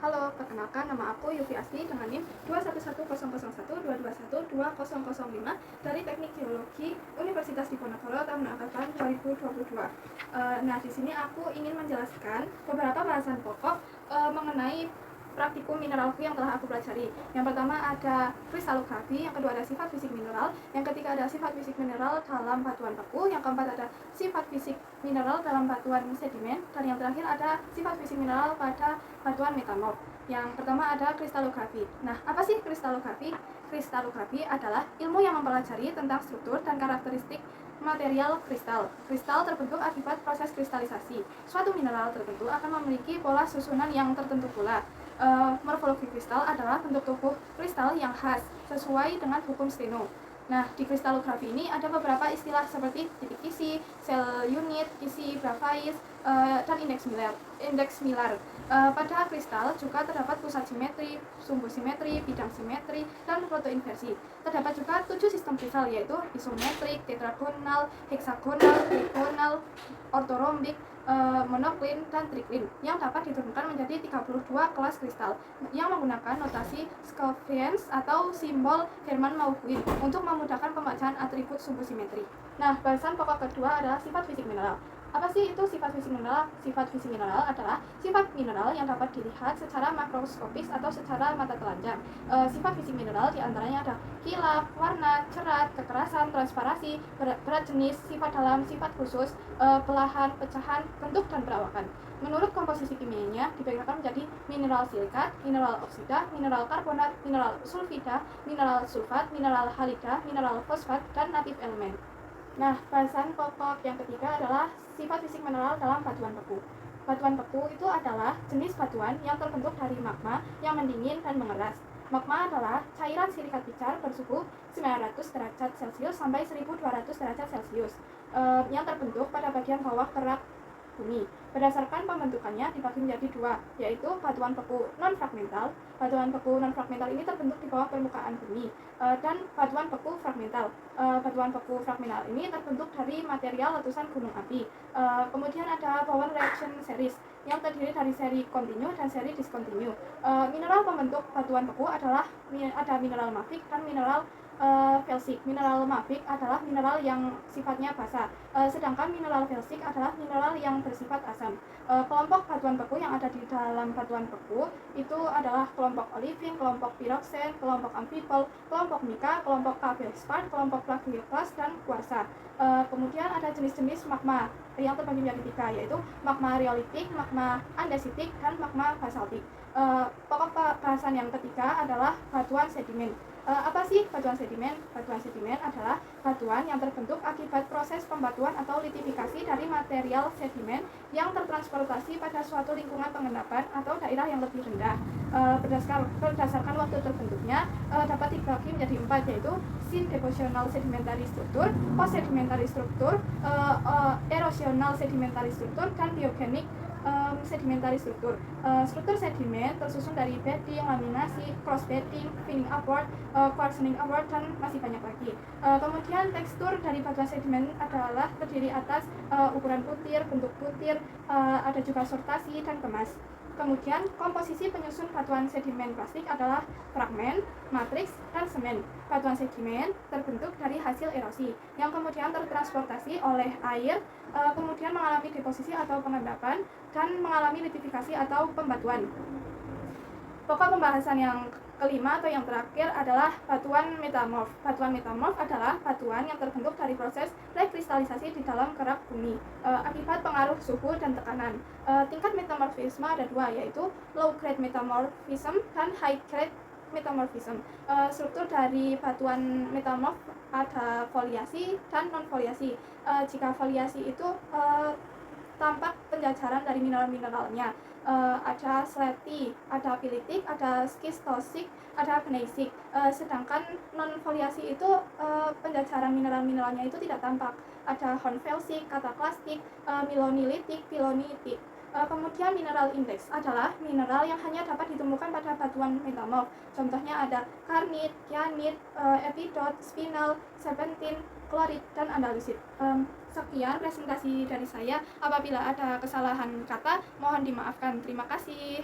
Halo, perkenalkan nama aku Yufi Asli dengan NIM 2110012212005 dari Teknik Geologi Universitas Diponegoro tahun angkatan 2022. Nah, di sini aku ingin menjelaskan beberapa bahasan pokok mengenai praktikum mineralogi yang telah aku pelajari. Yang pertama ada kristalografi, yang kedua ada sifat fisik mineral, yang ketiga ada sifat fisik mineral dalam batuan beku, yang keempat ada sifat fisik mineral dalam batuan sedimen, dan yang terakhir ada sifat fisik mineral pada batuan metamorf. Yang pertama ada kristalografi. Nah, apa sih kristalografi? Kristalografi adalah ilmu yang mempelajari tentang struktur dan karakteristik material kristal. Kristal terbentuk akibat proses kristalisasi. Suatu mineral tertentu akan memiliki pola susunan yang tertentu pula. Morfologi kristal adalah bentuk tubuh kristal yang khas sesuai dengan hukum Steno. Nah, di kristalografi ini ada beberapa istilah seperti titik isi, sel unit, isi Bravais, dan indeks Miller. Pada kristal juga terdapat pusat simetri, sumbu simetri, bidang simetri, dan fotoinversi. Terdapat juga 7 sistem kristal, yaitu isometrik, tetragonal, heksagonal, trigonal, ortorombik, monoklin, dan triklin, yang dapat diturunkan menjadi 32 kelas kristal yang menggunakan notasi Scophians atau simbol Hermann-Mauguin untuk memudahkan pembacaan atribut sumbu simetri. Nah, bahasan pokok kedua adalah sifat fisik mineral. Apa sih itu sifat fisik mineral? Sifat fisik mineral adalah sifat mineral yang dapat dilihat secara makroskopis atau secara mata telanjang. Sifat fisik mineral diantaranya ada kilap, warna, cerat, kekerasan, transparasi, berat jenis, sifat dalam, sifat khusus, pelahan, pecahan, bentuk, dan perawakan. Menurut komposisi kimianya dibedakan menjadi mineral silikat, mineral oksida, mineral karbonat, mineral sulfida, mineral sulfat, mineral halida, mineral fosfat, dan natif elemen. Nah, bahasan pokok yang ketiga adalah sifat fisik mineral dalam batuan beku. Batuan beku itu adalah jenis batuan yang terbentuk dari magma yang mendingin dan mengeras. Magma adalah cairan silikat picar bersuhu 900 derajat Celcius sampai 1200 derajat Celcius yang terbentuk pada bagian bawah kerak bumi. Berdasarkan pembentukannya dibagi menjadi dua, yaitu batuan beku non-fragmental. Batuan beku non-fragmental ini terbentuk di bawah permukaan bumi, dan batuan beku fragmental. Batuan beku fragmental ini terbentuk dari material letusan gunung api. Kemudian ada Bowen reaction series yang terdiri dari seri kontinu dan seri diskontinu. Mineral pembentuk batuan beku adalah ada mineral mafic dan mineral felsik. Mineral mafic adalah mineral yang sifatnya basah, sedangkan mineral felsik adalah mineral yang bersifat asam. Kelompok batuan beku yang ada di dalam batuan beku itu adalah kelompok olivine, kelompok pyroxene, kelompok amphibol, kelompok mica, kelompok feldspar, kelompok plagioclase, dan kuarsa. Kemudian ada jenis-jenis magma yang terbagi menjadi tiga, yaitu magma riolitik, magma andesitik, dan magma basaltik. Pokok bahasan yang ketiga adalah batuan sedimen. Apa sih batuan sedimen? Batuan sedimen adalah batuan yang terbentuk akibat proses pembatuan atau litifikasi dari material sedimen yang tertransportasi pada suatu lingkungan pengendapan atau daerah yang lebih rendah. Berdasarkan waktu terbentuknya dapat dibagi menjadi 4, yaitu sin-depositional sedimentary struktur, post-sedimentary struktur, erosional sedimentary struktur, dan biogenik sedimentary struktur. Struktur sedimen tersusun dari bedding, laminasi, cross bedding, finning upward, quartzoning upward, dan masih banyak lagi. Kemudian tekstur dari batuan sedimen adalah terdiri atas ukuran butir, bentuk butir, ada juga sortasi dan kemas. Kemudian komposisi penyusun batuan sedimen plastik adalah fragmen, matriks, dan semen. Batuan sedimen terbentuk dari hasil erosi yang kemudian tertransportasi oleh air, kemudian mengalami deposisi atau pengendapan, dan mengalami litifikasi atau pembatuan. Pokok pembahasan yang kelima atau yang terakhir adalah batuan metamorf. Batuan metamorf adalah batuan yang terbentuk dari proses rekristalisasi di dalam kerak bumi akibat pengaruh suhu dan tekanan. Tingkat metamorfisme ada dua, yaitu low grade metamorphism dan high grade metamorphism. Struktur dari batuan metamorf ada foliasi dan non foliasi. Jika foliasi itu tampak penjajaran dari mineral-mineralnya. Ada slety, ada pilitik, ada skistosik, ada gneisik. Sedangkan non-foliasi itu penjajaran mineral-mineralnya itu tidak tampak. Ada hornfelsik, kataklastik, milonilitik, pilonitik. Kemudian mineral indeks adalah mineral yang hanya dapat ditemukan pada batuan metamorf. Contohnya ada karnit, kyanit, epidot, spinel, serpentin, klorit, dan andalusit. Sekian presentasi dari saya. Apabila ada kesalahan kata, mohon dimaafkan. Terima kasih.